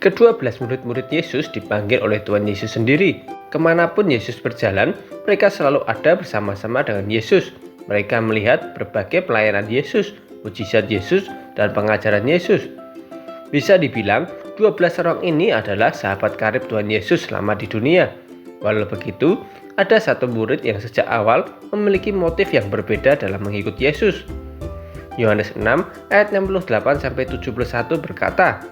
Kedua belas murid-murid Yesus dipanggil oleh Tuhan Yesus sendiri. Kemanapun Yesus berjalan, mereka selalu ada bersama-sama dengan Yesus. Mereka melihat berbagai pelayanan Yesus, mujizat Yesus, dan pengajaran Yesus. Bisa dibilang, 12 orang ini adalah sahabat karib Tuhan Yesus selama di dunia. Walau begitu, ada satu murid yang sejak awal memiliki motif yang berbeda dalam mengikut Yesus. Yohanes 6 ayat 68-71 berkata,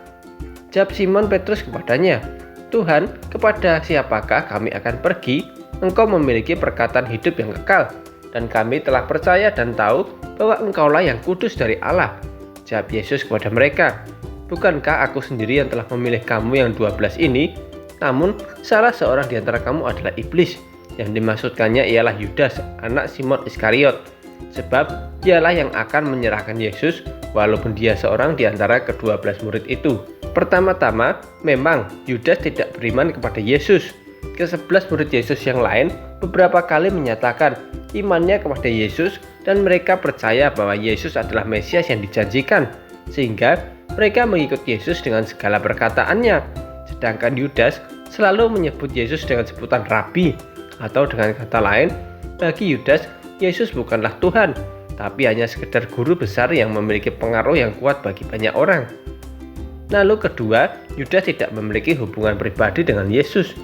"Jawab Simon Petrus kepadanya, Tuhan, kepada siapakah kami akan pergi? Engkau memiliki perkataan hidup yang kekal, dan kami telah percaya dan tahu bahwa Engkaulah yang kudus dari Allah." Jawab Yesus kepada mereka, "Bukankah aku sendiri yang telah memilih kamu yang 12 ini? Namun salah seorang di antara kamu adalah iblis." Yang dimaksudkannya ialah Yudas, anak Simon Iskariot, sebab dialah yang akan menyerahkan Yesus walaupun dia seorang di antara ke-12 murid itu. Pertama-tama, memang Yudas tidak beriman kepada Yesus. Ke-11 murid Yesus yang lain beberapa kali menyatakan imannya kepada Yesus dan mereka percaya bahwa Yesus adalah Mesias yang dijanjikan, sehingga mereka mengikut Yesus dengan segala perkataannya. Sedangkan Yudas selalu menyebut Yesus dengan sebutan Rabi, atau dengan kata lain, bagi Yudas, Yesus bukanlah Tuhan, tapi hanya sekedar guru besar yang memiliki pengaruh yang kuat bagi banyak orang. Lalu kedua, Yudas tidak memiliki hubungan pribadi dengan Yesus.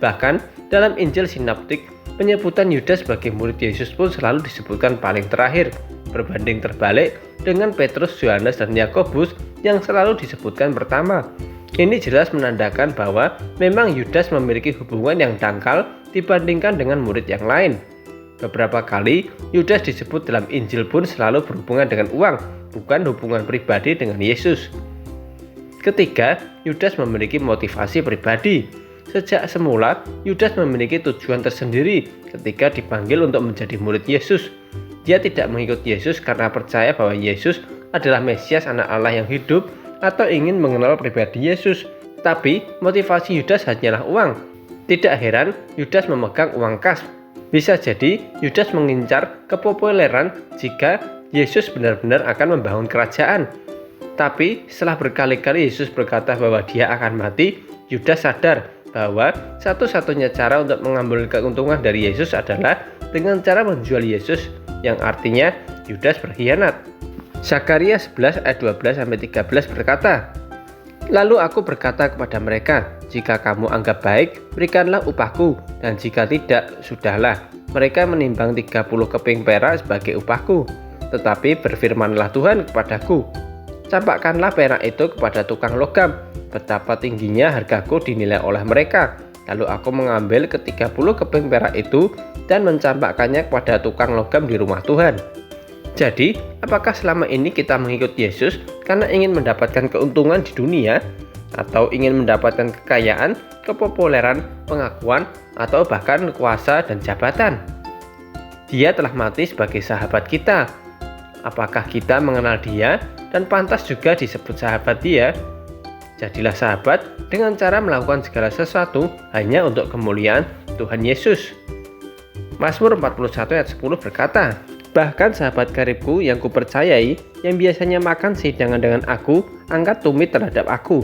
Bahkan dalam Injil Sinoptik, penyebutan Yudas sebagai murid Yesus pun selalu disebutkan paling terakhir, berbanding terbalik dengan Petrus, Yohanes, dan Yakobus yang selalu disebutkan pertama. Ini jelas menandakan bahwa memang Yudas memiliki hubungan yang dangkal dibandingkan dengan murid yang lain. Beberapa kali Yudas disebut dalam Injil pun selalu berhubungan dengan uang, bukan hubungan pribadi dengan Yesus. Ketiga, Yudas memiliki motivasi pribadi. Sejak semula, Yudas memiliki tujuan tersendiri ketika dipanggil untuk menjadi murid Yesus. Dia tidak mengikut Yesus karena percaya bahwa Yesus adalah Mesias anak Allah yang hidup atau ingin mengenal pribadi Yesus. Tapi motivasi Yudas hanyalah uang. Tidak heran Yudas memegang uang kas. Bisa jadi Yudas mengincar kepopuleran jika Yesus benar-benar akan membangun kerajaan. Tapi setelah berkali-kali Yesus berkata bahwa dia akan mati, Yudas sadar bahwa satu-satunya cara untuk mengambil keuntungan dari Yesus adalah dengan cara menjual Yesus, yang artinya Yudas berkhianat. Zakaria 11 ayat 12-13 berkata, "Lalu aku berkata kepada mereka, jika kamu anggap baik, berikanlah upahku, dan jika tidak, sudahlah." Mereka menimbang 30 keping perak sebagai upahku. Tetapi berfirmanlah Tuhan kepadaku, "Campakkanlah perak itu kepada tukang logam, betapa tingginya hargaku dinilai oleh mereka." Lalu aku mengambil ke-30 keping perak itu dan mencampakkannya kepada tukang logam di rumah Tuhan. Jadi, apakah selama ini kita mengikut Yesus karena ingin mendapatkan keuntungan di dunia, atau ingin mendapatkan kekayaan, kepopuleran, pengakuan, atau bahkan kuasa dan jabatan? Dia telah mati sebagai sahabat kita. Apakah kita mengenal dia dan pantas juga disebut sahabat dia? Jadilah sahabat dengan cara melakukan segala sesuatu hanya untuk kemuliaan Tuhan Yesus. Mazmur 41 ayat 10 berkata, "Bahkan sahabat karibku yang kupercayai, yang biasanya makan sehidangan dengan aku, angkat tumit terhadap aku."